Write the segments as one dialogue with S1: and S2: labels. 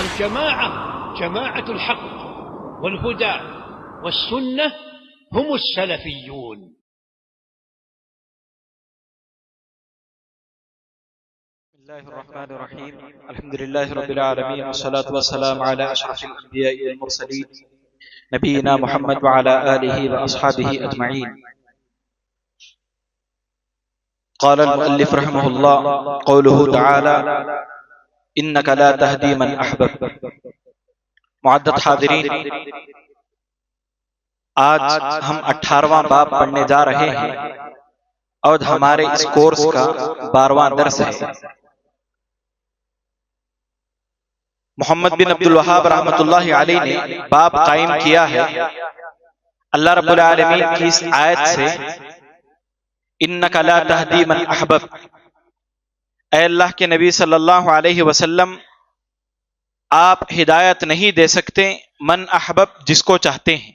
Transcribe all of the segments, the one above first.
S1: والجماعة جماعة الحق والهدى والسنة هم السلفيون.
S2: بسم الله الرحمن الرحيم. الحمد لله رب العالمين، والصلاة والسلام على أشرف الأنبياء والمرسلين نبينا محمد وعلى آله وأصحابه أجمعين. قال المؤلف رحمه الله قوله تعالى إنك لا تهدي من أحببت. معدد حاضرین، آج ہم 18واں باب پڑھنے جا رہے ہیں اور ہمارے اس کورس کا 12واں درس ہے۔ محمد بن عبد الوہاب رحمۃ اللہ علیہ نے باب قائم کیا ہے اللہ رب العالمین کی اس آیت سے، انک لا تہدی من احببت، اے اللہ کے نبی صلی اللہ علیہ وسلم آپ ہدایت نہیں دے سکتے من احبب، جس کو چاہتے ہیں۔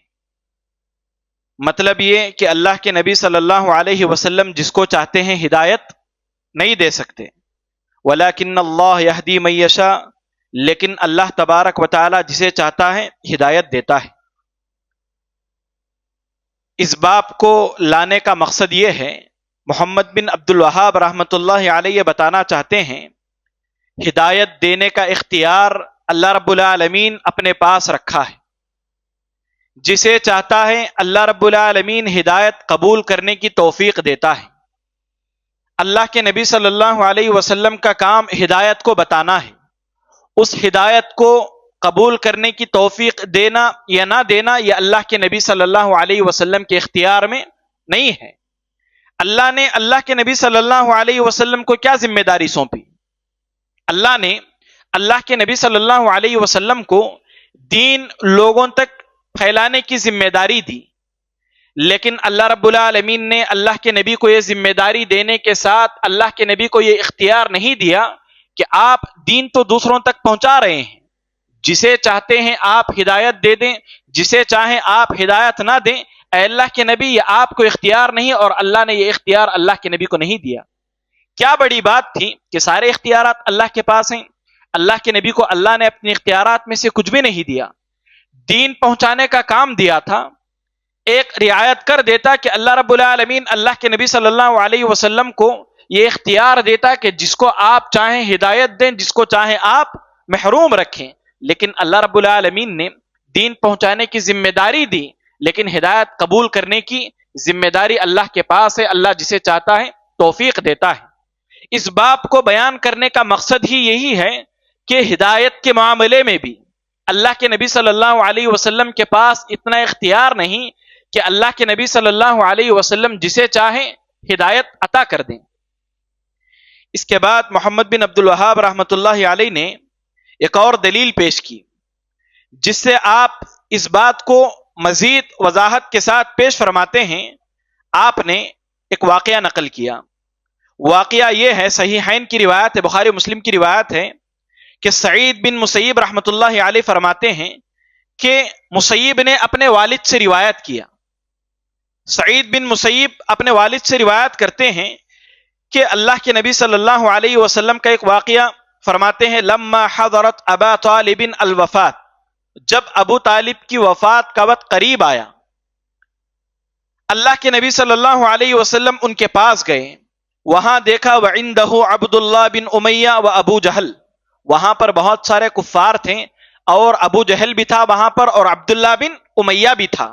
S2: مطلب یہ کہ اللہ کے نبی صلی اللہ علیہ وسلم جس کو چاہتے ہیں ہدایت نہیں دے سکتے۔ ولیکن اللہ یہدی من یشاء، لیکن اللہ تبارک و تعالی جسے چاہتا ہے ہدایت دیتا ہے۔ اس باب کو لانے کا مقصد یہ ہے، محمد بن عبد الوہاب رحمۃ اللہ علیہ بتانا چاہتے ہیں ہدایت دینے کا اختیار اللہ رب العالمین اپنے پاس رکھا ہے۔ جسے چاہتا ہے اللہ رب العالمین ہدایت قبول کرنے کی توفیق دیتا ہے۔ اللہ کے نبی صلی اللہ علیہ وسلم کا کام ہدایت کو بتانا ہے، اس ہدایت کو قبول کرنے کی توفیق دینا یا نہ دینا یہ اللہ کے نبی صلی اللہ علیہ وسلم کے اختیار میں نہیں ہے۔ اللہ نے اللہ کے نبی صلی اللہ علیہ وسلم کو کیا ذمہ داری سونپی؟ اللہ نے اللہ کے نبی صلی اللہ علیہ وسلم کو دین لوگوں تک پھیلانے کی ذمہ داری دی، لیکن اللہ رب العالمین نے اللہ کے نبی کو یہ ذمہ داری دینے کے ساتھ اللہ کے نبی کو یہ اختیار نہیں دیا کہ آپ دین تو دوسروں تک پہنچا رہے ہیں، جسے چاہتے ہیں آپ ہدایت دے دیں، جسے چاہیں آپ ہدایت نہ دیں۔ اے اللہ کے نبی یہ آپ کو اختیار نہیں، اور اللہ نے یہ اختیار اللہ کے نبی کو نہیں دیا۔ کیا بڑی بات تھی کہ سارے اختیارات اللہ کے پاس ہیں، اللہ کے نبی کو اللہ نے اپنے اختیارات میں سے کچھ بھی نہیں دیا۔ دین پہنچانے کا کام دیا تھا، ایک رعایت کر دیتا کہ اللہ رب العالمین اللہ کے نبی صلی اللہ علیہ وسلم کو یہ اختیار دیتا کہ جس کو آپ چاہیں ہدایت دیں، جس کو چاہیں آپ محروم رکھیں۔ لیکن اللہ رب العالمین نے دین پہنچانے کی ذمہ داری دی، لیکن ہدایت قبول کرنے کی ذمہ داری اللہ کے پاس ہے۔ اللہ جسے چاہتا ہے توفیق دیتا ہے۔ اس باب کو بیان کرنے کا مقصد ہی یہی ہے کہ ہدایت کے معاملے میں بھی اللہ کے نبی صلی اللہ علیہ وسلم کے پاس اتنا اختیار نہیں کہ اللہ کے نبی صلی اللہ علیہ وسلم جسے چاہیں ہدایت عطا کر دیں۔ اس کے بعد محمد بن عبد الوہاب رحمۃ اللہ علیہ نے ایک اور دلیل پیش کی، جس سے آپ اس بات کو مزید وضاحت کے ساتھ پیش فرماتے ہیں۔ آپ نے ایک واقعہ نقل کیا، واقعہ یہ ہے، صحیحین کی روایت ہے، بخاری مسلم کی روایت ہے کہ سعید بن مسیب رحمۃ اللہ علیہ فرماتے ہیں کہ مسیب نے اپنے والد سے روایت کیا۔ سعید بن مسیب اپنے والد سے روایت کرتے ہیں کہ اللہ کے نبی صلی اللہ علیہ وسلم کا ایک واقعہ فرماتے ہیں، لما حضرت ابا طالب الوفات، جب ابو طالب کی وفات کا وقت قریب آیا، اللہ کے نبی صلی اللہ علیہ وسلم ان کے پاس گئے، وہاں دیکھا وعنده عبد اللہ بن امیہ و ابو جہل، وہاں پر بہت سارے کفار تھے اور ابو جہل بھی تھا وہاں پر، اور عبداللہ بن امیہ بھی تھا۔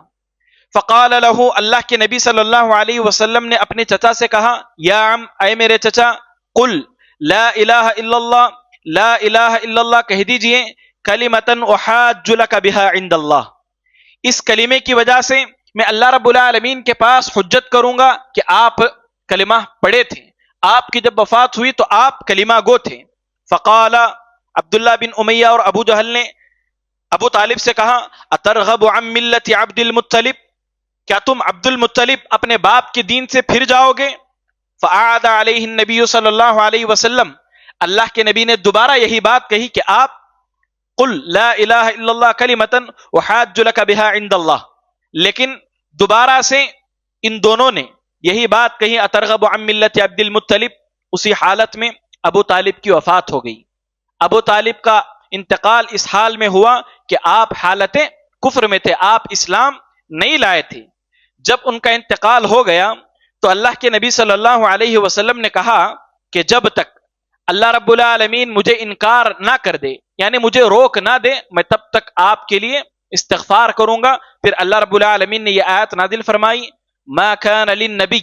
S2: فقال له، اللہ کے نبی صلی اللہ علیہ وسلم نے اپنے چچا سے کہا، یا عم، اے میرے چچا، قل لا الہ الا اللہ، لا الہ الا اللہ کہہ دیجئے، کلمۃ احاج لک بها عند اللہ، اس کلمے کی وجہ سے میں اللہ رب العالمین کے پاس حجت کروں گا کہ آپ کلمہ پڑھے تھے، آپ کی جب وفات ہوئی تو آپ کلمہ گو تھے۔ فقال، عبداللہ بن امیہ اور ابو جہل نے ابو طالب سے کہا، اترغب عن ملت عبد المطلب، کیا تم عبد المطلب اپنے باپ کے دین سے پھر جاؤ گے؟ فاعاد علیہ النبی صلی اللہ علیہ وسلم، اللہ کے نبی نے دوبارہ یہی بات کہی کہ آپ قل لا الہ الا اللہ کلمۃ احاج لک بها عند اللہ، لیکن دوبارہ سے ان دونوں نے یہی بات کہی، اترغب عن ملت عبد المطلب۔ اسی حالت میں ابو طالب کی وفات ہو گئی۔ ابو طالب کا انتقال اس حال میں ہوا کہ آپ حالت کفر میں تھے، آپ اسلام نہیں لائے تھے۔ جب ان کا انتقال ہو گیا تو اللہ کے نبی صلی اللہ علیہ وسلم نے کہا کہ جب تک اللہ رب العالمین مجھے انکار نہ کر دے، یعنی مجھے روک نہ دے، میں تب تک آپ کے لیے استغفار کروں گا۔ پھر اللہ رب العالمین نے یہ آیت نازل فرمائی، ما کان للنبی،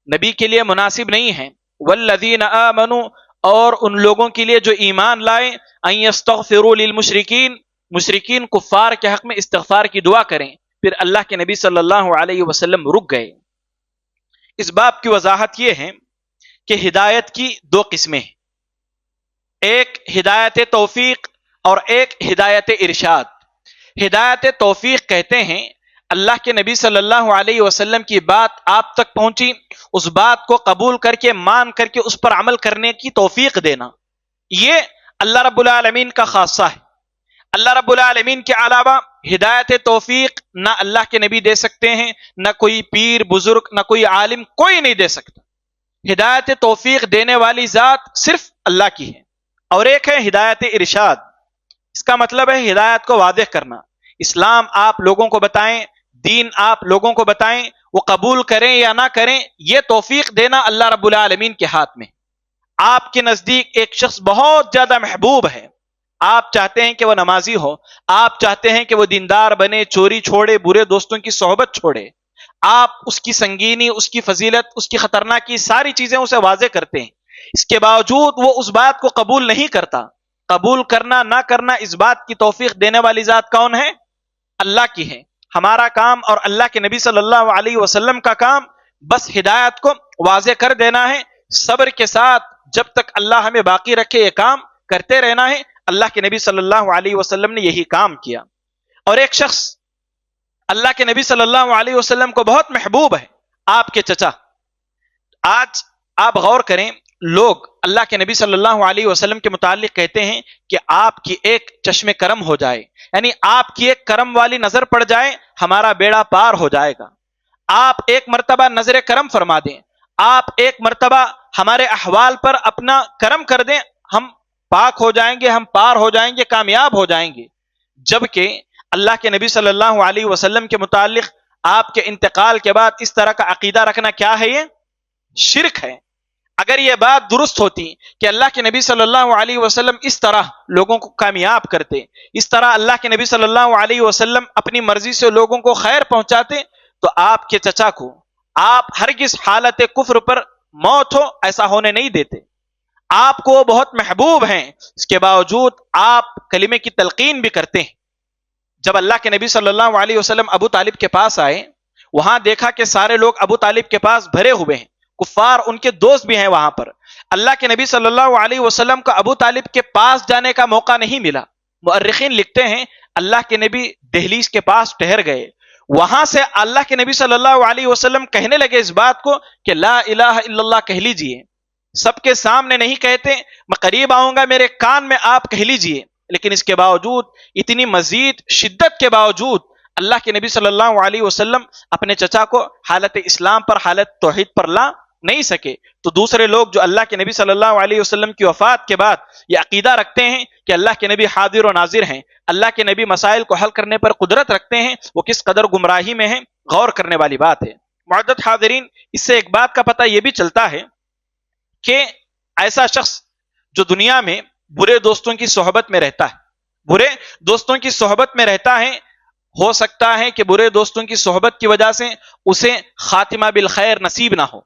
S2: نبی کے لیے مناسب نہیں ہے، والذین آمنوا، اور ان لوگوں کے لیے جو ایمان لائے، ان یستغفروا للمشرکین، مشرکین کفار کے حق میں استغفار کی دعا کریں۔ پھر اللہ کے نبی صلی اللہ علیہ وسلم رک گئے۔ اس باب کی وضاحت یہ ہے کہ ہدایت کی دو قسمیں ہیں، ایک ہدایت توفیق اور ایک ہدایت ارشاد۔ ہدایت توفیق کہتے ہیں اللہ کے نبی صلی اللہ علیہ وسلم کی بات آپ تک پہنچی، اس بات کو قبول کر کے مان کر کے اس پر عمل کرنے کی توفیق دینا، یہ اللہ رب العالمین کا خاصہ ہے۔ اللہ رب العالمین کے علاوہ ہدایت توفیق نہ اللہ کے نبی دے سکتے ہیں، نہ کوئی پیر بزرگ، نہ کوئی عالم، کوئی نہیں دے سکتا۔ ہدایت توفیق دینے والی ذات صرف اللہ کی ہے۔ اور ایک ہے ہدایت ارشاد، اس کا مطلب ہے ہدایت کو واضح کرنا، اسلام آپ لوگوں کو بتائیں، دین آپ لوگوں کو بتائیں، وہ قبول کریں یا نہ کریں، یہ توفیق دینا اللہ رب العالمین کے ہاتھ میں۔ آپ کے نزدیک ایک شخص بہت زیادہ محبوب ہے، آپ چاہتے ہیں کہ وہ نمازی ہو، آپ چاہتے ہیں کہ وہ دیندار بنے، چوری چھوڑے، برے دوستوں کی صحبت چھوڑے، آپ اس کی سنگینی، اس کی فضیلت، اس کی خطرناکی ساری چیزیں اسے واضح کرتے ہیں، اس کے باوجود وہ اس بات کو قبول نہیں کرتا۔ قبول کرنا نہ کرنا اس بات کی توفیق دینے والی ذات کون ہے؟ اللہ کی ہے۔ ہمارا کام اور اللہ کے نبی صلی اللہ علیہ وسلم کا کام بس ہدایت کو واضح کر دینا ہے، صبر کے ساتھ جب تک اللہ ہمیں باقی رکھے یہ کام کرتے رہنا ہے۔ اللہ کے نبی صلی اللہ علیہ وسلم نے یہی کام کیا۔ اور ایک شخص اللہ کے نبی صلی اللہ علیہ وسلم کو بہت محبوب ہے، آپ کے چچا۔ آج آپ غور کریں، لوگ اللہ کے نبی صلی اللہ علیہ وسلم کے متعلق کہتے ہیں کہ آپ کی ایک چشم کرم ہو جائے، یعنی آپ کی ایک کرم والی نظر پڑ جائے، ہمارا بیڑا پار ہو جائے گا۔ آپ ایک مرتبہ نظر کرم فرما دیں، آپ ایک مرتبہ ہمارے احوال پر اپنا کرم کر دیں، ہم پاک ہو جائیں گے، ہم پار ہو جائیں گے، کامیاب ہو جائیں گے۔ جبکہ اللہ کے نبی صلی اللہ علیہ وسلم کے متعلق آپ کے انتقال کے بعد اس طرح کا عقیدہ رکھنا کیا ہے؟ یہ شرک ہے۔ اگر یہ بات درست ہوتی کہ اللہ کے نبی صلی اللہ علیہ وسلم اس طرح لوگوں کو کامیاب کرتے، اس طرح اللہ کے نبی صلی اللہ علیہ وسلم اپنی مرضی سے لوگوں کو خیر پہنچاتے، تو آپ کے چچا کو آپ ہرگز حالت کفر پر موت ہو ایسا ہونے نہیں دیتے۔ آپ کو وہ بہت محبوب ہیں، اس کے باوجود آپ کلمے کی تلقین بھی کرتے ہیں۔ جب اللہ کے نبی صلی اللہ علیہ وسلم ابو طالب کے پاس آئے، وہاں دیکھا کہ سارے لوگ ابو طالب کے پاس بھرے ہوئے ہیں، کفار ان کے دوست بھی ہیں وہاں پر۔ اللہ کے نبی صلی اللہ علیہ وسلم کو ابو طالب کے پاس جانے کا موقع نہیں ملا۔ مؤرخین لکھتے ہیں اللہ کے نبی دہلیز کے پاس ٹھہر گئے، وہاں سے اللہ کے نبی صلی اللہ علیہ وسلم کہنے لگے اس بات کو کہ لا الہ الا اللہ کہہ لیجئے۔ سب کے سامنے نہیں کہتے، میں قریب آؤں گا میرے کان میں آپ کہہ لیجئے، لیکن اس کے باوجود، اتنی مزید شدت کے باوجود، اللہ کے نبی صلی اللہ علیہ وسلم اپنے چچا کو حالت اسلام پر، حالت توحید پر لا نہیں سکے۔ تو دوسرے لوگ جو اللہ کے نبی صلی اللہ علیہ وسلم کی وفات کے بعد یہ عقیدہ رکھتے ہیں کہ اللہ کے نبی حاضر و ناظر ہیں، اللہ کے نبی مسائل کو حل کرنے پر قدرت رکھتے ہیں، وہ کس قدر گمراہی میں ہیں، غور کرنے والی بات ہے۔ معزز حاضرین، اس سے ایک بات کا پتہ یہ بھی چلتا ہے کہ ایسا شخص جو دنیا میں برے دوستوں کی صحبت میں رہتا ہے، برے دوستوں کی صحبت میں رہتا ہے، ہو سکتا ہے کہ برے دوستوں کی صحبت کی وجہ سے اسے خاتمہ بالخیر نصیب نہ ہو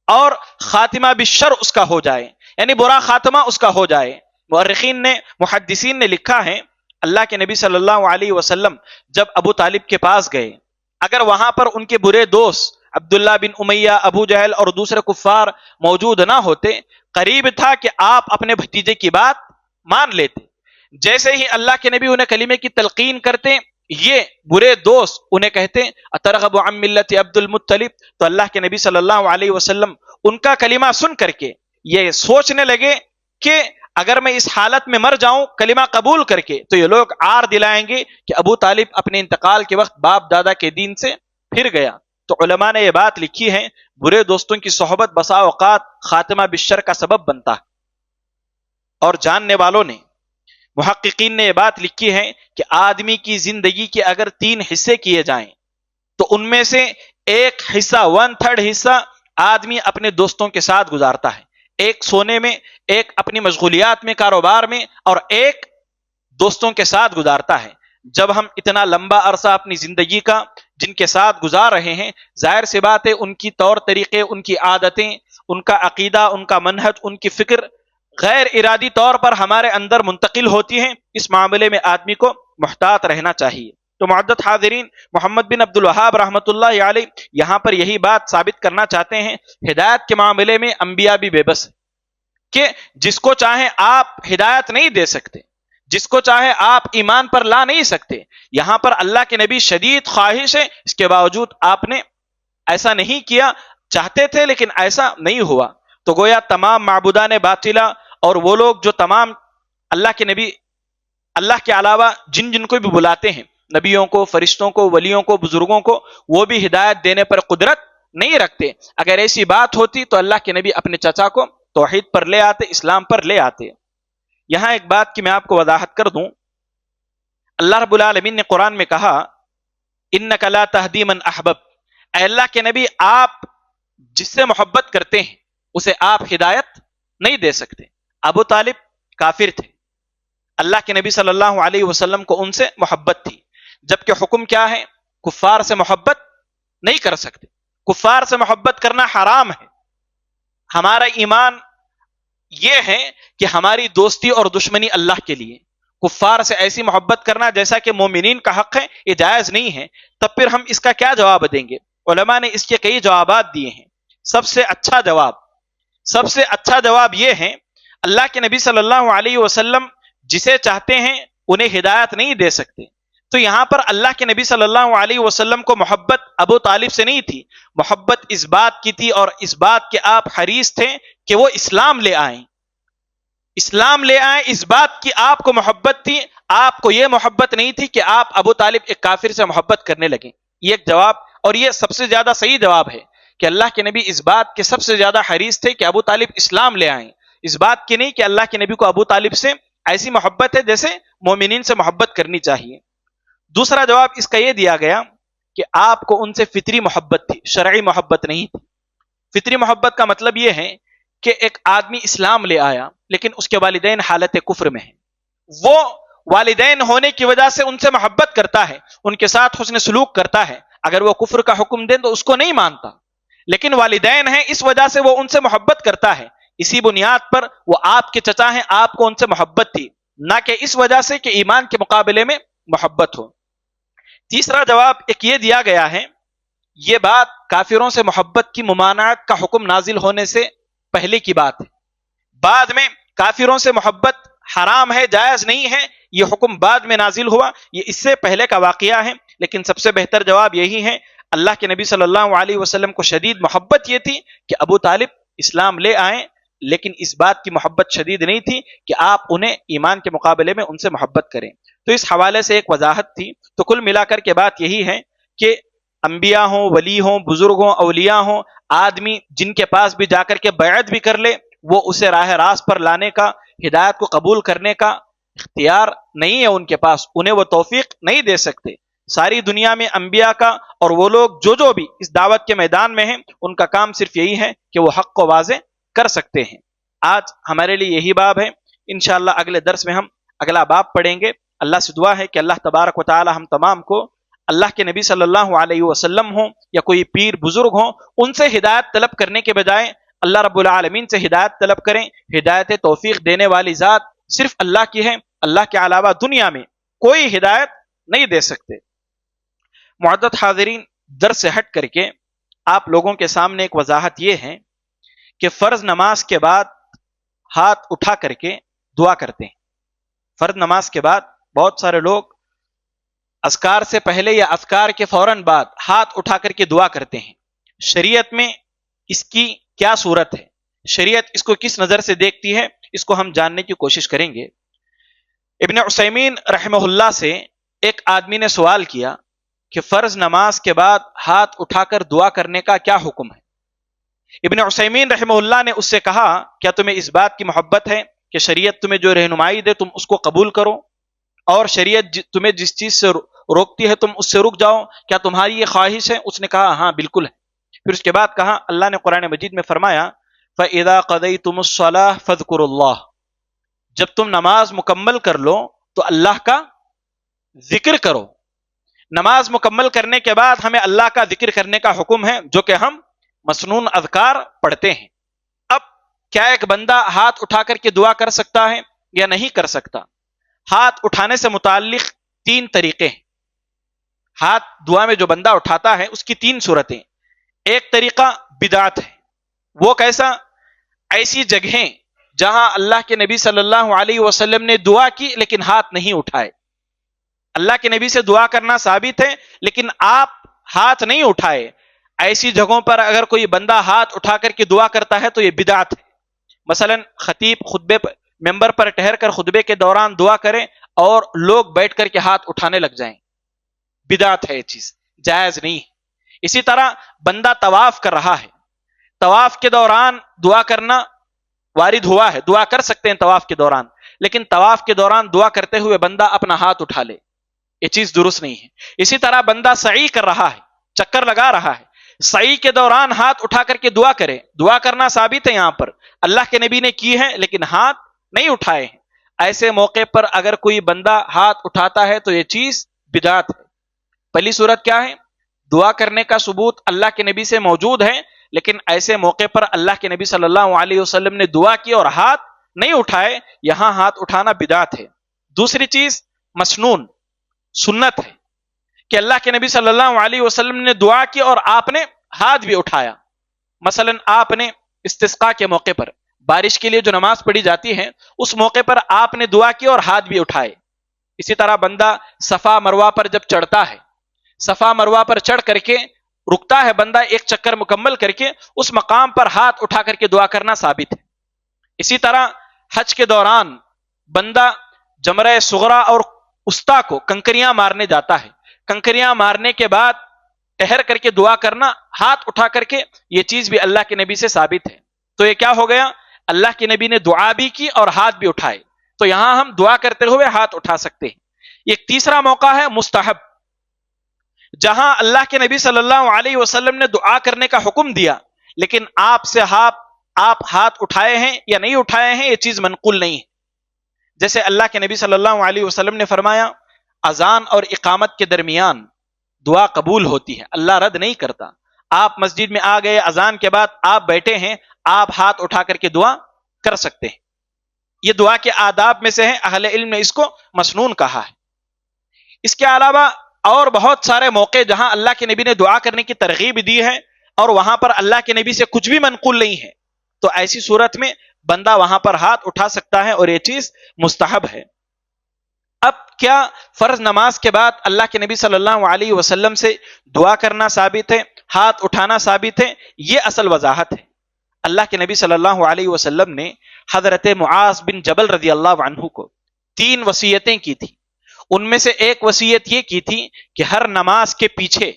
S2: اور خاتمہ بالشر اس کا ہو جائے، یعنی برا خاتمہ اس کا ہو جائے۔ مؤرخین نے، محدثین نے لکھا ہے، اللہ کے نبی صلی اللہ علیہ وسلم جب ابو طالب کے پاس گئے، اگر وہاں پر ان کے برے دوست عبداللہ بن امیہ، ابو جہل اور دوسرے کفار موجود نہ ہوتے، قریب تھا کہ آپ اپنے بھتیجے کی بات مان لیتے۔ جیسے ہی اللہ کے نبی انہیں کلمے کی تلقین کرتے، یہ برے دوست انہیں کہتے اترغب عن ملت عبد المطلب، تو اللہ کے نبی صلی اللہ علیہ وسلم ان کا کلمہ سن کر کے یہ سوچنے لگے کہ اگر میں اس حالت میں مر جاؤں کلمہ قبول کر کے، تو یہ لوگ عار دلائیں گے کہ ابو طالب اپنے انتقال کے وقت باپ دادا کے دین سے پھر گیا۔ تو علماء نے یہ بات لکھی ہے، برے دوستوں کی صحبت بسا اوقات خاتمہ بالشر کا سبب بنتا ہے۔ اور جاننے والوں نے محققین نے یہ بات لکھی ہے کہ آدمی کی زندگی کے اگر 3 حصے کیے جائیں تو ان میں سے ایک حصہ 1/3 حصہ آدمی اپنے دوستوں کے ساتھ گزارتا ہے، ایک سونے میں، ایک اپنی مشغولیات میں، کاروبار میں، اور ایک دوستوں کے ساتھ گزارتا ہے۔ جب ہم اتنا لمبا عرصہ اپنی زندگی کا جن کے ساتھ گزار رہے ہیں، ظاہر سی بات ہے ان کی طور طریقے، ان کی عادتیں، ان کا عقیدہ، ان کا منہج، ان کی فکر غیر ارادی طور پر ہمارے اندر منتقل ہوتی ہیں۔ اس معاملے میں آدمی کو محتاط رہنا چاہیے۔ تو معزز حاضرین، محمد بن عبد الوہاب رحمۃ اللہ علیہ یہاں پر یہی بات ثابت کرنا چاہتے ہیں، ہدایت کے معاملے میں انبیاء بھی بے بس ہیں کہ جس کو چاہیں آپ ہدایت نہیں دے سکتے، جس کو چاہے آپ ایمان پر لا نہیں سکتے۔ یہاں پر اللہ کے نبی شدید خواہش ہے، اس کے باوجود آپ نے ایسا نہیں کیا، چاہتے تھے لیکن ایسا نہیں ہوا۔ تو گویا تمام معبودان باطلہ اور وہ لوگ جو تمام اللہ کے نبی، اللہ کے علاوہ جن جن کو بھی بلاتے ہیں، نبیوں کو، فرشتوں کو، ولیوں کو، بزرگوں کو، وہ بھی ہدایت دینے پر قدرت نہیں رکھتے۔ اگر ایسی بات ہوتی تو اللہ کے نبی اپنے چچا کو توحید پر لے آتے، اسلام پر لے آتے۔ یہاں ایک بات کی میں آپ کو وضاحت کر دوں، اللہ رب العالمین نے قرآن میں کہا انک لا تہدی من احببت، اے اللہ کے نبی آپ جس سے محبت کرتے ہیں اسے آپ ہدایت نہیں دے سکتے۔ ابو طالب کافر تھے، اللہ کے نبی صلی اللہ علیہ وسلم کو ان سے محبت تھی، جبکہ حکم کیا ہے؟ کفار سے محبت نہیں کر سکتے، کفار سے محبت کرنا حرام ہے۔ ہمارا ایمان یہ ہے کہ ہماری دوستی اور دشمنی اللہ کے لیے، کفار سے ایسی محبت کرنا جیسا کہ مومنین کا حق ہے یہ جائز نہیں ہے۔ تب پھر ہم اس کا کیا جواب دیں گے؟ علماء نے اس کے کئی جوابات دیے ہیں۔ سب سے اچھا جواب یہ ہے، اللہ کے نبی صلی اللہ علیہ وسلم جسے چاہتے ہیں انہیں ہدایت نہیں دے سکتے۔ تو یہاں پر اللہ کے نبی صلی اللہ علیہ وسلم کو محبت ابو طالب سے نہیں تھی، محبت اس بات کی تھی اور اس بات کے آپ حریص تھے کہ وہ اسلام لے آئیں، اسلام لے آئیں، اس بات کی آپ کو محبت تھی۔ آپ کو یہ محبت نہیں تھی کہ آپ ابو طالب ایک کافر سے محبت کرنے لگیں۔ یہ ایک جواب، اور یہ سب سے زیادہ صحیح جواب ہے کہ اللہ کے نبی اس بات کے سب سے زیادہ حریص تھے کہ ابو طالب اسلام لے آئیں، اس بات کی نہیں کہ اللہ کے نبی کو ابو طالب سے ایسی محبت ہے جیسے مومنین سے محبت کرنی چاہیے۔ دوسرا جواب اس کا یہ دیا گیا کہ آپ کو ان سے فطری محبت تھی، شرعی محبت نہیں تھی۔ فطری محبت کا مطلب یہ ہے کہ ایک آدمی اسلام لے آیا لیکن اس کے والدین حالت کفر میں ہیں، وہ والدین ہونے کی وجہ سے ان سے محبت کرتا ہے، ان کے ساتھ حسن سلوک کرتا ہے، اگر وہ کفر کا حکم دیں تو اس کو نہیں مانتا، لیکن والدین ہیں اس وجہ سے وہ ان سے محبت کرتا ہے۔ اسی بنیاد پر وہ آپ کے چچا ہیں، آپ کو ان سے محبت تھی، نہ کہ اس وجہ سے کہ ایمان کے مقابلے میں محبت ہو۔ تیسرا جواب ایک یہ دیا گیا ہے، یہ بات کافروں سے محبت کی ممانعت کا حکم نازل ہونے سے پہلے کی بات ہے۔ بعد میں کافروں سے محبت حرام ہے، جائز نہیں ہے، یہ حکم بعد میں نازل ہوا، یہ اس سے پہلے کا واقعہ ہے۔ لیکن سب سے بہتر جواب یہی ہے، اللہ کے نبی صلی اللہ علیہ وسلم کو شدید محبت یہ تھی کہ ابو طالب اسلام لے آئیں، لیکن اس بات کی محبت شدید نہیں تھی کہ آپ انہیں ایمان کے مقابلے میں ان سے محبت کریں۔ تو اس حوالے سے ایک وضاحت تھی۔ تو کل ملا کر کے بات یہی ہے کہ انبیاء ہوں، ولی ہوں، بزرگ ہوں، اولیاء ہوں، آدمی جن کے پاس بھی جا کر کے بیعت بھی کر لے، وہ اسے راہ راست پر لانے کا، ہدایت کو قبول کرنے کا اختیار نہیں ہے ان کے پاس، انہیں وہ توفیق نہیں دے سکتے۔ ساری دنیا میں انبیاء کا اور وہ لوگ جو بھی اس دعوت کے میدان میں ہیں، ان کا کام صرف یہی ہے کہ وہ حق کو واضح کر سکتے ہیں۔ آج ہمارے لیے یہی باب ہے، انشاءاللہ اگلے درس میں ہم اگلا باب پڑھیں گے۔ اللہ سے دعا ہے کہ اللہ تبارک و تعالی ہم تمام کو اللہ کے نبی صلی اللہ علیہ وسلم ہوں یا کوئی پیر بزرگ ہوں، ان سے ہدایت طلب کرنے کے بجائے اللہ رب العالمین سے ہدایت طلب کریں۔ ہدایت توفیق دینے والی ذات صرف اللہ کی ہے، اللہ کے علاوہ دنیا میں کوئی ہدایت نہیں دے سکتے۔ معزز حاضرین، درس سے ہٹ کر کے آپ لوگوں کے سامنے ایک وضاحت یہ ہے کہ فرض نماز کے بعد ہاتھ اٹھا کر کے دعا کرتے ہیں۔ فرض نماز کے بعد بہت سارے لوگ اذکار سے پہلے یا اذکار کے فوراً بعد ہاتھ اٹھا کر کے دعا کرتے ہیں۔ شریعت میں اس کی کیا صورت ہے، شریعت اس کو کس نظر سے دیکھتی ہے، اس کو ہم جاننے کی کوشش کریں گے۔ ابن عثیمین رحمہ اللہ سے ایک آدمی نے سوال کیا کہ فرض نماز کے بعد ہاتھ اٹھا کر دعا کرنے کا کیا حکم ہے؟ ابن عثیمین رحمہ اللہ نے اس سے کہا، کیا تمہیں اس بات کی محبت ہے کہ شریعت تمہیں جو رہنمائی دے تم اس کو قبول کرو، اور شریعت تمہیں جس چیز سے روکتی ہے تم اس سے رک جاؤ، کیا تمہاری یہ خواہش ہے؟ اس نے کہا ہاں بالکل ہے۔ پھر اس کے بعد کہا، اللہ نے قرآن مجید میں فرمایا فَإِذَا قَضَيْتُمُ الصَّلَاةَ فَاذْكُرُوا اللَّهَ، جب تم نماز مکمل کر لو تو اللہ کا ذکر کرو۔ نماز مکمل کرنے کے بعد ہمیں اللہ کا ذکر کرنے کا حکم ہے، جو کہ ہم مسنون اذکار پڑھتے ہیں۔ اب کیا ایک بندہ ہاتھ اٹھا کر کے دعا کر سکتا ہے یا نہیں کر سکتا؟ ہاتھ اٹھانے سے متعلق 3 طریقے ہیں۔ ہاتھ دعا میں جو بندہ اٹھاتا ہے اس کی 3 صورتیں۔ ایک طریقہ بدعت ہے، وہ کیسا؟ ایسی جگہیں جہاں اللہ کے نبی صلی اللہ علیہ وسلم نے دعا کی لیکن ہاتھ نہیں اٹھائے۔ اللہ کے نبی سے دعا کرنا ثابت ہے لیکن آپ ہاتھ نہیں اٹھائے، ایسی جگہوں پر اگر کوئی بندہ ہاتھ اٹھا کر کے دعا کرتا ہے تو یہ بدعت ہے۔ مثلا خطیب خطبے پر ممبر پر ٹھہر کر خطبے کے دوران دعا کریں اور لوگ بیٹھ کر کے ہاتھ اٹھانے لگ جائیں، بدعت ہے، یہ چیز جائز نہیں ہے۔ اسی طرح بندہ طواف کر رہا ہے، طواف کے دوران دعا کرنا وارد ہوا ہے، دعا کر سکتے ہیں طواف کے دوران، لیکن طواف کے دوران دعا کرتے ہوئے بندہ اپنا ہاتھ اٹھا لے، یہ چیز درست نہیں ہے۔ اسی طرح بندہ سعی کر رہا ہے، چکر لگا رہا ہے، سعی کے دوران ہاتھ اٹھا کر کے دعا کرے، دعا کرنا ثابت ہے، یہاں پر اللہ کے نبی نے کی ہے لیکن ہاتھ نہیں اٹھائے ہیں۔ ایسے موقع پر اگر کوئی بندہ ہاتھ اٹھاتا ہے تو یہ چیز بدعت ہے۔ پہلی صورت کیا ہے؟ دعا کرنے کا ثبوت اللہ کے نبی سے موجود ہے لیکن ایسے موقع پر اللہ کے نبی صلی اللہ علیہ وسلم نے دعا کی اور ہاتھ نہیں اٹھائے، یہاں ہاتھ اٹھانا بدعت ہے۔ دوسری چیز مسنون سنت ہے کہ اللہ کے نبی صلی اللہ علیہ وسلم نے دعا کی اور آپ نے ہاتھ بھی اٹھایا۔ مثلا آپ نے استسقاء کے موقع پر، بارش کے لیے جو نماز پڑھی جاتی ہے، اس موقع پر آپ نے دعا کی اور ہاتھ بھی اٹھائے۔ اسی طرح بندہ صفا مروہ پر جب چڑھتا ہے، صفا مروہ پر چڑھ کر کے رکتا ہے بندہ ایک چکر مکمل کر کے، اس مقام پر ہاتھ اٹھا کر کے دعا کرنا ثابت ہے۔ اسی طرح حج کے دوران بندہ جمرہ صغرا اور وسطیٰ کو کنکریاں مارنے جاتا ہے، کنکریاں مارنے کے بعد ٹہر کر کے دعا کرنا ہاتھ اٹھا کر کے، یہ چیز بھی اللہ کے نبی سے ثابت ہے۔ تو یہ کیا ہو گیا؟ اللہ کے نبی نے دعا بھی کی اور ہاتھ بھی اٹھائے، تو یہاں ہم دعا کرتے ہوئے ہاتھ اٹھا سکتے ہیں۔ ایک تیسرا موقع ہے مستحب، جہاں اللہ کے نبی صلی اللہ علیہ وسلم نے دعا کرنے کا حکم دیا لیکن آپ ہاتھ اٹھائے ہیں یا نہیں اٹھائے ہیں، یہ چیز منقول نہیں ہے۔ جیسے اللہ کے نبی صلی اللہ علیہ وسلم نے فرمایا اذان اور اقامت کے درمیان دعا قبول ہوتی ہے، اللہ رد نہیں کرتا۔ آپ مسجد میں آ گئے، اذان کے بعد آپ بیٹھے ہیں، آپ ہاتھ اٹھا کر کے دعا کر سکتے ہیں۔ یہ دعا کے آداب میں سے ہے، اہل علم نے اس کو مسنون کہا ہے۔ اس کے علاوہ اور بہت سارے موقع جہاں اللہ کے نبی نے دعا کرنے کی ترغیب دی ہے اور وہاں پر اللہ کے نبی سے کچھ بھی منقول نہیں ہے، تو ایسی صورت میں بندہ وہاں پر ہاتھ اٹھا سکتا ہے اور یہ چیز مستحب ہے۔ اب کیا فرض نماز کے بعد اللہ کے نبی صلی اللہ علیہ وسلم سے دعا کرنا ثابت ہے، ہاتھ اٹھانا ثابت ہے؟ یہ اصل وضاحت ہے۔ اللہ کے نبی صلی اللہ علیہ وسلم نے حضرت معاذ بن جبل رضی اللہ عنہ کو 3 وصیتیں کی تھی۔ ان میں سے ایک وصیت یہ کی تھی کہ ہر نماز کے پیچھے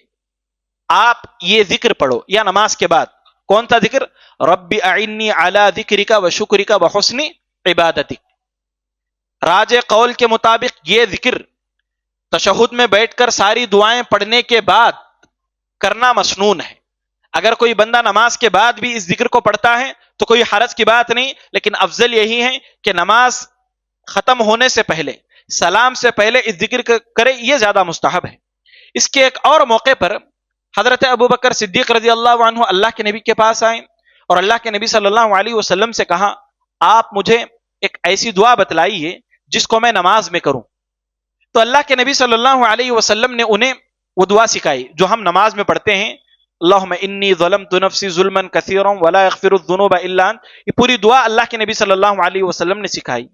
S2: آپ یہ ذکر پڑھو، یا نماز کے بعد کون سا ذکر؟ رب اعنی علی ذکرک و شکرک و حسن عبادتک۔ راج قول کے مطابق یہ ذکر تشہد میں بیٹھ کر ساری دعائیں پڑھنے کے بعد کرنا مسنون ہے۔ اگر کوئی بندہ نماز کے بعد بھی اس ذکر کو پڑھتا ہے تو کوئی حرج کی بات نہیں، لیکن افضل یہی ہے کہ نماز ختم ہونے سے پہلے، سلام سے پہلے اس ذکر کرے، یہ زیادہ مستحب ہے۔ اس کے ایک اور موقع پر حضرت ابوبکر صدیق رضی اللہ عنہ اللہ کے نبی کے پاس آئے اور اللہ کے نبی صلی اللہ علیہ وسلم سے کہا آپ مجھے ایک ایسی دعا بتلائیے جس کو میں نماز میں کروں۔ تو اللہ کے نبی صلی اللہ علیہ وسلم نے انہیں وہ دعا سکھائی جو ہم نماز میں پڑھتے ہیں، اللہم انی ظلمت نفسی ظلما کثیرا ولا یغفر الذنوب الا انت۔ یہ پوری دعا اللہ کے نبی صلی اللہ علیہ وسلم نے سکھائی۔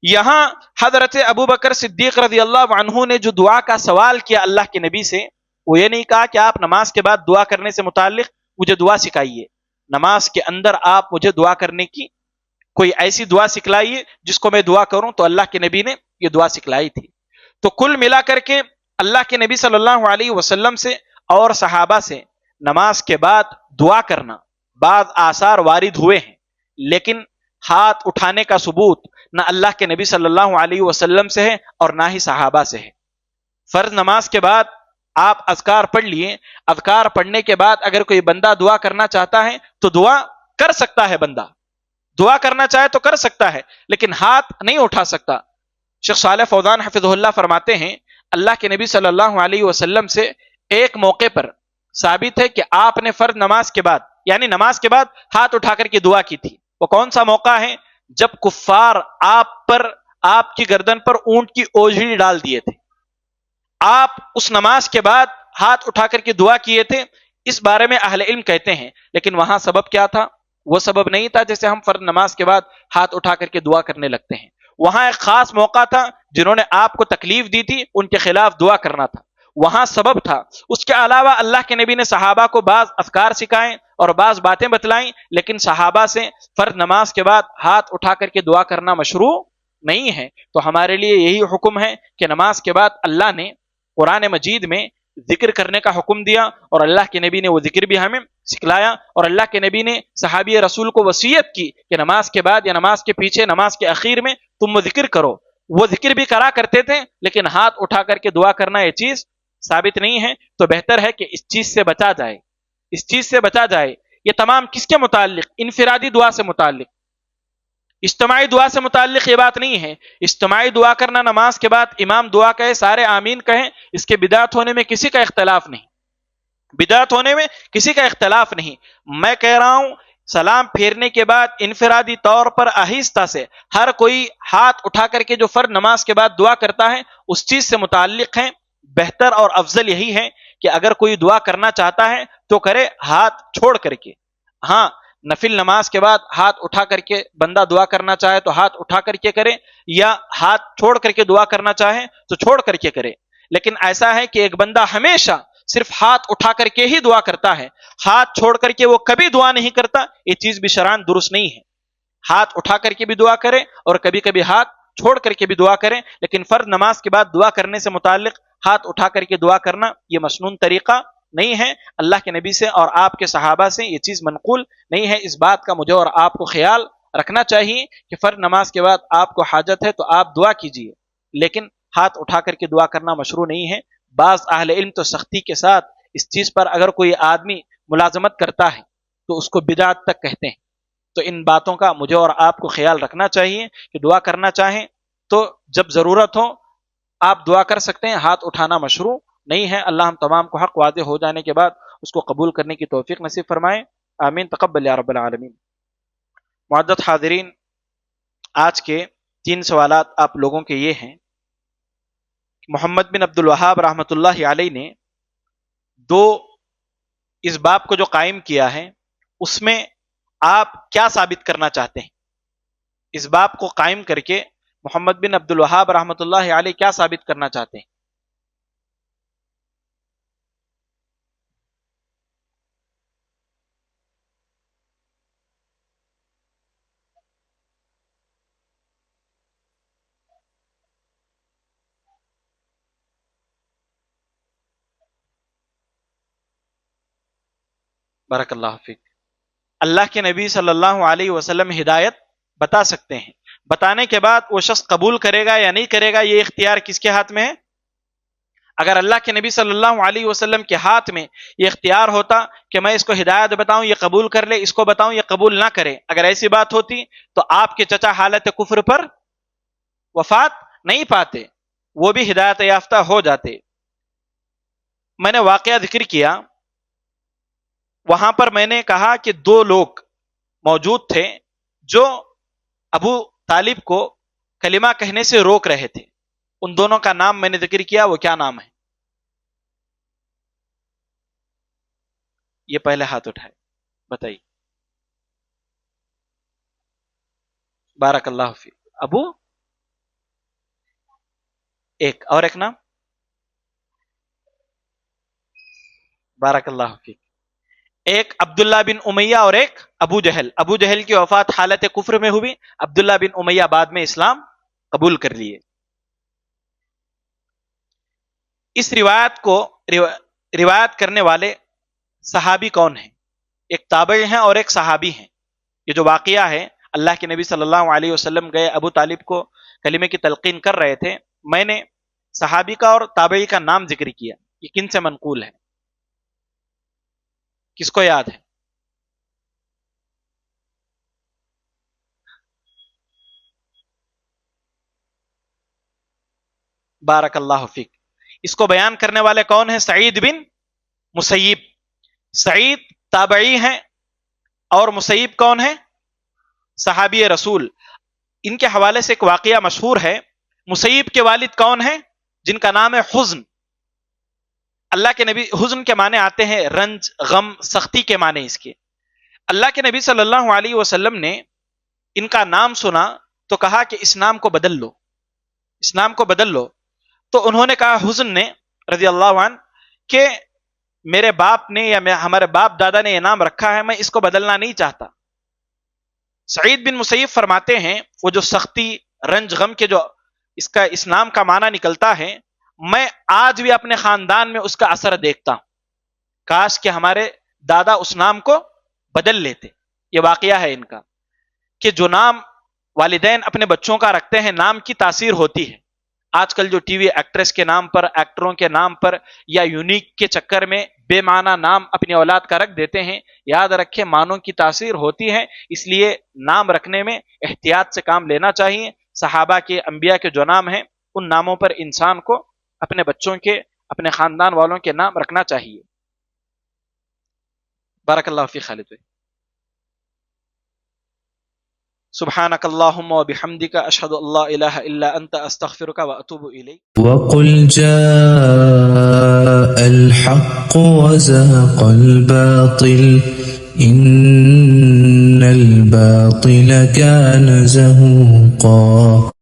S2: یہاں حضرت ابوبکر صدیق رضی اللہ عنہ نے جو دعا کا سوال کیا اللہ کے نبی سے، وہ یہ نہیں کہا کہ آپ نماز کے بعد دعا کرنے سے متعلق مجھے دعا سکھائیے، نماز کے اندر آپ مجھے دعا کرنے کی کوئی ایسی دعا سکھلائیے جس کو میں دعا کروں، تو اللہ کے نبی نے یہ دعا سکھلائی تھی۔ تو کل ملا کر کے اللہ کے نبی صلی اللہ علیہ وسلم سے اور صحابہ سے نماز کے بعد دعا کرنا بعض آثار وارد ہوئے ہیں، لیکن ہاتھ اٹھانے کا ثبوت نہ اللہ کے نبی صلی اللہ علیہ وسلم سے ہے اور نہ ہی صحابہ سے ہے۔ فرض نماز کے بعد آپ اذکار پڑھ لیے، اذکار پڑھنے کے بعد اگر کوئی بندہ دعا کرنا چاہتا ہے تو دعا کر سکتا ہے، بندہ دعا کرنا چاہے تو کر سکتا ہے، لیکن ہاتھ نہیں اٹھا سکتا۔ شیخ صالح فوزان حفظہ اللہ فرماتے ہیں اللہ کے نبی صلی اللہ علیہ وسلم سے ایک موقع پر ثابت ہے کہ آپ نے فرض نماز کے بعد یعنی نماز کے بعد ہاتھ اٹھا کر کے دعا کی تھی۔ وہ کون سا موقع ہے؟ جب کفار آپ کی گردن پر اونٹ کی اوجھڑی ڈال دیے تھے، آپ اس نماز کے بعد ہاتھ اٹھا کر کے دعا کیے تھے۔ اس بارے میں اہل علم کہتے ہیں لیکن وہاں سبب کیا تھا؟ وہ سبب نہیں تھا جیسے ہم فرض نماز کے بعد ہاتھ اٹھا کر کے دعا کرنے لگتے ہیں۔ وہاں ایک خاص موقع تھا، جنہوں نے آپ کو تکلیف دی تھی ان کے خلاف دعا کرنا تھا، وہاں سبب تھا۔ اس کے علاوہ اللہ کے نبی نے صحابہ کو بعض اذکار سکھائیں اور بعض باتیں بتلائیں، لیکن صحابہ سے فرض نماز کے بعد ہاتھ اٹھا کر کے دعا کرنا مشروع نہیں ہے۔ تو ہمارے لیے یہی حکم ہے کہ نماز کے بعد اللہ نے قرآن مجید میں ذکر کرنے کا حکم دیا اور اللہ کے نبی نے وہ ذکر بھی ہمیں سکھلایا، اور اللہ کے نبی نے صحابی رسول کو وصیت کی کہ نماز کے بعد یا نماز کے پیچھے، نماز کے اخیر میں تم وہ ذکر کرو۔ وہ ذکر بھی کرا کرتے تھے لیکن ہاتھ اٹھا کر کے دعا کرنا یہ چیز ثابت نہیں ہے، تو بہتر ہے کہ اس چیز سے بچا جائے، اس چیز سے بچا جائے۔ یہ تمام کس کے متعلق؟ انفرادی دعا سے متعلق، اجتماعی دعا سے متعلق یہ بات نہیں ہے۔ اجتماعی دعا کرنا نماز کے بعد امام دعا کہے، سارے آمین کہیں، اس کے بدعت ہونے میں کسی کا اختلاف نہیں، بدعت ہونے میں کسی کا اختلاف نہیں۔ میں کہہ رہا ہوں سلام پھیرنے کے بعد انفرادی طور پر آہستہ سے ہر کوئی ہاتھ اٹھا کر کے جو فرض نماز کے بعد دعا کرتا ہے اس چیز سے متعلق ہے۔ بہتر اور افضل یہی ہے کہ اگر کوئی دعا کرنا چاہتا ہے تو کرے ہاتھ چھوڑ کر کے۔ ہاں، نفل نماز کے بعد ہاتھ اٹھا کر کے بندہ دعا کرنا چاہے تو ہاتھ اٹھا کر کے کرے، یا ہاتھ چھوڑ کر کے دعا کرنا چاہے تو چھوڑ کر کے کرے۔ لیکن ایسا ہے کہ ایک بندہ ہمیشہ صرف ہاتھ اٹھا کر کے ہی دعا کرتا ہے، ہاتھ چھوڑ کر کے وہ کبھی دعا نہیں کرتا، یہ چیز بھی شرعاً درست نہیں ہے۔ ہاتھ اٹھا کر کے بھی دعا کرے اور کبھی کبھی ہاتھ چھوڑ کر کے بھی دعا کریں، لیکن فرض نماز کے بعد دعا کرنے سے متعلق ہاتھ اٹھا کر کے دعا کرنا یہ مسنون طریقہ نہیں ہے۔ اللہ کے نبی سے اور آپ کے صحابہ سے یہ چیز منقول نہیں ہے۔ اس بات کا مجھے اور آپ کو خیال رکھنا چاہیے کہ فرض نماز کے بعد آپ کو حاجت ہے تو آپ دعا کیجئے، لیکن ہاتھ اٹھا کر کے دعا کرنا مشروع نہیں ہے۔ بعض اہل علم تو سختی کے ساتھ اس چیز پر اگر کوئی آدمی ملازمت کرتا ہے تو اس کو بدعت تک کہتے ہیں۔ تو ان باتوں کا مجھے اور آپ کو خیال رکھنا چاہیے کہ دعا کرنا چاہیں تو جب ضرورت ہو آپ دعا کر سکتے ہیں، ہاتھ اٹھانا مشروع نہیں ہے۔ اللہ ہم تمام کو حق واضح ہو جانے کے بعد اس کو قبول کرنے کی توفیق نصیب فرمائے، آمین، تقبل یا رب العالمین۔ معزز حاضرین، آج کے 3 سوالات آپ لوگوں کے یہ ہیں۔ محمد بن عبد الوہاب رحمۃ اللہ علیہ نے اس باب کو جو قائم کیا ہے اس میں آپ کیا ثابت کرنا چاہتے ہیں؟ اس باب کو قائم کر کے محمد بن عبد الوہاب رحمۃ اللہ علیہ کیا ثابت کرنا چاہتے ہیں؟ بارک اللہ فیک۔ اللہ کے نبی صلی اللہ علیہ وسلم ہدایت بتا سکتے ہیں، بتانے کے بعد وہ شخص قبول کرے گا یا نہیں کرے گا یہ اختیار کس کے ہاتھ میں ہے؟ اگر اللہ کے نبی صلی اللہ علیہ وسلم کے ہاتھ میں یہ اختیار ہوتا کہ میں اس کو ہدایت بتاؤں یہ قبول کر لے، اس کو بتاؤں یہ قبول نہ کرے، اگر ایسی بات ہوتی تو آپ کے چچا حالت کفر پر وفات نہیں پاتے، وہ بھی ہدایت یافتہ ہو جاتے۔ میں نے واقعہ ذکر کیا، وہاں پر میں نے کہا کہ 2 لوگ موجود تھے جو ابو طالب کو کلمہ کہنے سے روک رہے تھے، ان دونوں کا نام میں نے ذکر کیا، وہ کیا نام ہے؟ یہ پہلے ہاتھ اٹھائے، بتائیے۔ بارک اللہ فی۔ ابو ایک اور ایک نام؟ بارک اللہ فی۔ ایک عبداللہ بن امیہ اور ایک ابو جہل۔ ابو جہل کی وفات حالت کفر میں ہوئی، عبداللہ بن امیہ بعد میں اسلام قبول کر لیے۔ اس روایت کو روایت کرنے والے صحابی کون ہیں؟ ایک تابعی ہیں اور ایک صحابی ہیں۔ یہ جو واقعہ ہے اللہ کے نبی صلی اللہ علیہ وسلم گئے ابو طالب کو کلمے کی تلقین کر رہے تھے، میں نے صحابی کا اور تابعی کا نام ذکر کیا، یہ کن سے منقول ہے؟ کس کو یاد ہے؟ بارک اللہ فیک. اس کو بیان کرنے والے کون ہیں؟ سعید بن مسیب. سعید تابعی ہیں اور مسیب کون ہے؟ صحابی رسول. ان کے حوالے سے ایک واقعہ مشہور ہے. مسیب کے والد کون ہیں؟ جن کا نام ہے حزن. اللہ کے نبی، حزن کے معنی آتے ہیں رنج، غم، سختی کے معنی اس کے. اللہ کے نبی صلی اللہ علیہ وسلم نے ان کا نام سنا تو کہا کہ اس نام کو بدل لو، اس نام کو بدل لو. تو انہوں نے کہا، حزن نے رضی اللہ عنہ، کہ میرے باپ نے یا ہمارے باپ دادا نے یہ نام رکھا ہے، میں اس کو بدلنا نہیں چاہتا. سعید بن مسیب فرماتے ہیں وہ جو سختی، رنج، غم کے جو اس نام کا معنی نکلتا ہے، میں آج بھی اپنے خاندان میں اس کا اثر دیکھتا ہوں. کاش کہ ہمارے دادا اس نام کو بدل لیتے. یہ واقعہ ہے ان کا کہ جو نام والدین اپنے بچوں کا رکھتے ہیں، نام کی تاثیر ہوتی ہے. آج کل جو ٹی وی ایکٹریس کے نام پر، ایکٹروں کے نام پر یا یونیک کے چکر میں بے معنی نام اپنی اولاد کا رکھ دیتے ہیں. یاد رکھیں معنوں کی تاثیر ہوتی ہے، اس لیے نام رکھنے میں احتیاط سے کام لینا چاہیے. صحابہ کے، انبیاء کے جو نام ہیں، ان ناموں پر انسان کو اپنے بچوں کے، اپنے خاندان والوں کے نام رکھنا چاہیے. بارک اللہ فی خالد. سبحانک اللہم و بحمدک، اشہد ان لا الہ الا انت، استغفرک و اتوب الیک.
S3: وقل جاء الحق وزهق الباطل إن الباطل كان زهوقا.